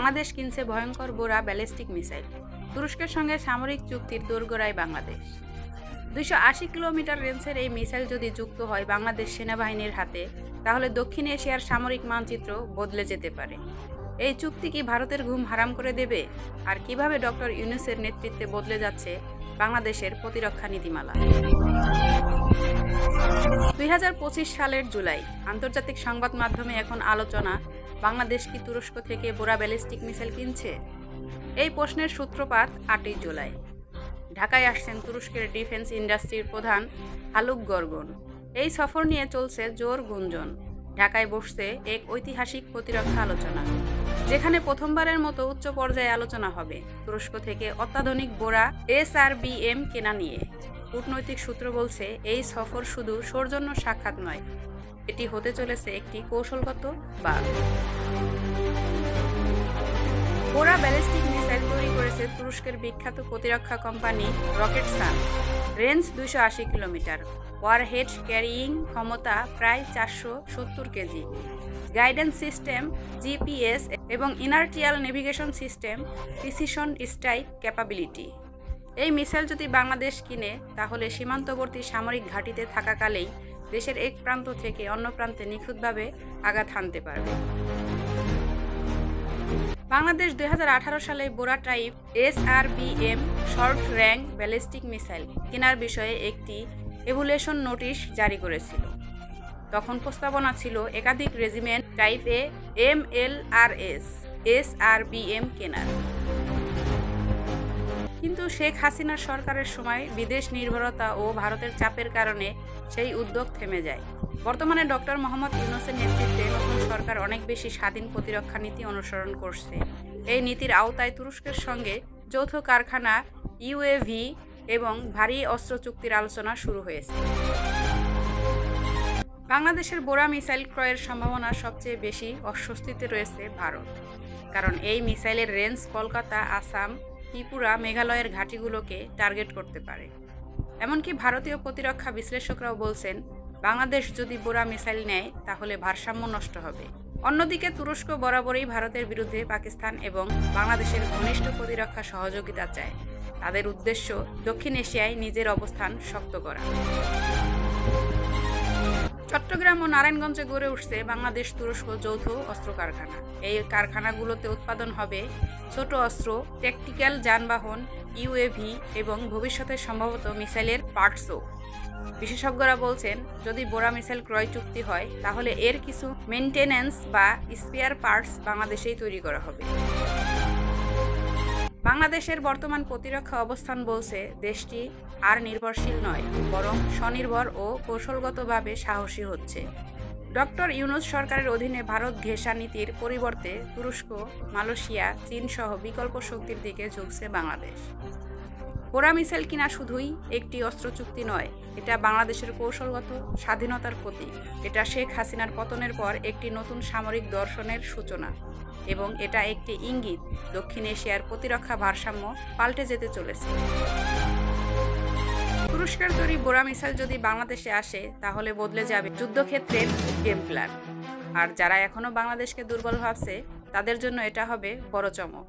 বাংলাদেশ কিনছে ভয়ঙ্কর বোরা ballistic missile. তুরস্কের সঙ্গে সামরিক চুক্তির দোরগোড়ায় বাংলাদেশ। 280 কিলোমিটার রেঞ্জের এই মিসাইল যদি যুক্ত হয় বাংলাদেশ সেনাবাহিনীর হাতে, তাহলে দক্ষিণ এশিয়ার সামরিক মানচিত্র বদলে যেতে পারে। এই চুক্তি কি ভারতের ঘুম হারাম করে দেবে? আর কিভাবে ডক্টর ইউনূসের নেতৃত্বে বদলে যাচ্ছে বাংলাদেশের প্রতিরক্ষা নীতিমালা? 2025 সালের জুলাই আন্তর্জাতিক সংবাদ মাধ্যমে এখন আলোচনা, বাংলাদেশ কি তুরস্ক থেকে বোরা ব্যালিস্টিক মিসাইল কিনছে? এই প্রশ্নের সূত্রপাত 8ই জুলাই। ঢাকায় আসছেন তুরস্কের ডিফেন্স ইন্ডাস্ট্রির প্রধান হালুক গর্গন। এই সফর নিয়ে চলছে জোর গুঞ্জন। ঢাকায় বসছে এক ঐতিহাসিক প্রতিরক্ষা আলোচনা, যেখানে প্রথমবারের মতো উচ্চ পর্যায়ে আলোচনা হবে তুরস্ক থেকে অত্যাধুনিক বোরা SRBM কেনা নিয়ে। কূটনৈতিক সূত্র বলছে, এই সফর শুধু সৌজন্য সাক্ষাৎ নয়, এটি হতে চলেছে একটি কৌশলগত বাঁক। বোরা ব্যালিস্টিক মিসাইল তৈরি করেছে তুরস্কের বিখ্যাত প্রতিরক্ষা company Roketsan. Range 280 kilometre, warhead carrying ক্ষমতা প্রায় 470 কেজি, গাইডেন্স সিস্টেম GPS এবং inertial navigation system precision strike capability. এই মিসাইল যদি বাংলাদেশ কিনে, তাহলে সীমান্তবর্তী সামরিক ঘাঁটিতে থাকাকালেই দেশের এক প্রান্ত থেকে অন্য প্রান্তে নিখুঁতভাবে আঘাত হানতে পারবে। বাংলাদেশ 2018 সালে Bora type SRBM short range ballistic missile কেনার বিষয়ে একটি এভুলেশন নোটিশ জারি করেছিল। তখন প্রস্তাবনা ছিল একাধিক রেজিমেন্ট টাইপ এ MLRS SRBM কেনার। কিন্তু শেখ হাসিনার সরকারের সময় বিদেশ নির্ভরতা ও ভারতের চাপের কারণে সেই উদ্যোগ থেমে যায়। বর্তমানে ডক্টর মোহাম্মদ ইউনূসের নেতৃত্বে নতুন সরকার অনেক বেশি স্বাধীন প্রতিরক্ষা নীতি অনুসরণ করছে। এই নীতির আওতায় তুরস্কের সঙ্গে যৌথ কারখানা, UAV এবং ভারী অস্ত্র চুক্তির আলোচনা শুরু হয়েছে। বাংলাদেশের বোরা মিসাইল ক্রয়ের সম্ভাবনা সবচেয়ে বেশি অস্বস্তিতে রয়েছে ভারত, কারণ এই মিসাইলের রেঞ্জ কলকাতা, আসাম, ত্রিপুরা, মেঘালয়ের ঘাঁটিগুলোকে টার্গেট করতে পারে। এমনকি ভারতীয় প্রতিরক্ষা বিশ্লেষকরাও বলছেন, বাংলাদেশ যদি বোরা মিসাইল নেয় তাহলে ভারসাম্য নষ্ট হবে। অন্যদিকে তুরস্ক বরাবরই ভারতের বিরুদ্ধে পাকিস্তান এবং বাংলাদেশের ঘনিষ্ঠ প্রতিরক্ষা সহযোগিতা চায়। তাদের উদ্দেশ্য দক্ষিণ এশিয়ায় নিজের অবস্থান শক্ত করা। চট্টগ্রাম ও নারায়ণগঞ্জে গড়ে উঠছে বাংলাদেশ তুরস্ক যৌথ অস্ত্র কারখানা। এই কারখানাগুলোতে উৎপাদন হবে ছোট অস্ত্র, ট্যাকটিক্যাল যানবাহন, UAV এবং ভবিষ্যতে সম্ভবত মিসাইলের পার্টসও। বিশেষজ্ঞরা বলছেন, যদি বোরা মিসাইল ক্রয় চুক্তি হয়, তাহলে এর কিছু মেইনটেন্যান্স বা স্পেয়ার পার্টস বাংলাদেশেই তৈরি করা হবে। বাংলাদেশের বর্তমান প্রতিরক্ষা অবস্থান বলছে, দেশটি আর নির্ভরশীল নয়, বরং স্বনির্ভর ও কৌশলগতভাবে সাহসী হচ্ছে। ডক্টর ইউনূস সরকারের অধীনে ভারত ঘেঁষা নীতির পরিবর্তে তুরস্ক, মালয়েশিয়া, চীন সহ বিকল্প শক্তির দিকে ঝুঁকছে বাংলাদেশ। বোরা মিসাইল কিনা শুধুই একটি অস্ত্র চুক্তি নয়, এটা বাংলাদেশের কৌশলগত স্বাধীনতার প্রতীক। এটা শেখ হাসিনার পতনের পর একটি নতুন সামরিক দর্শনের সূচনা, এবং এটা একটি ইঙ্গিত দক্ষিণ এশিয়ার প্রতিরক্ষা ভারসাম্য পাল্টে যেতে চলেছে। তুরস্কের তৈরি বোরা মিসাইল যদি বাংলাদেশে আসে, তাহলে বদলে যাবে যুদ্ধক্ষেত্রের গেম প্ল্যান। আর যারা এখনো বাংলাদেশকে দুর্বল ভাবছে, তাদের জন্য এটা হবে বড় চমক।